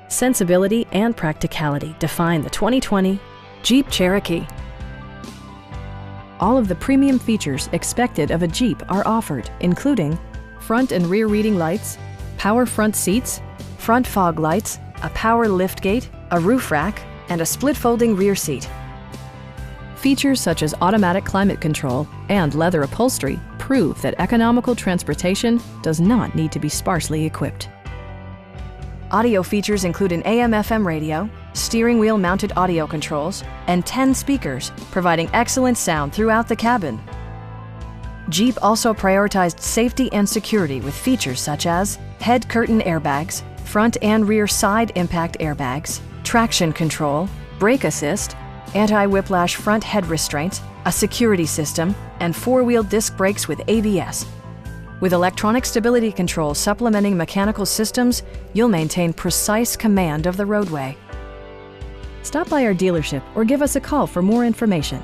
Sensibility and practicality define the 2020 Jeep Cherokee. All of the premium features expected of a Jeep are offered, including front and rear reading lights, power front seats, front fog lights, a power liftgate, a roof rack, and a split folding rear seat. Features such as automatic climate control and leather upholstery prove that economical transportation does not need to be sparsely equipped. Audio features include an AM/FM radio, steering wheel mounted audio controls, and 10 speakers, providing excellent sound throughout the cabin. Jeep also prioritized safety and security with features such as head curtain airbags, front and rear side impact airbags, traction control, brake assist, anti-whiplash front head restraints, a security system, and four-wheel disc brakes with ABS. With electronic stability control supplementing mechanical systems, you'll maintain precise command of the roadway. Stop by our dealership or give us a call for more information.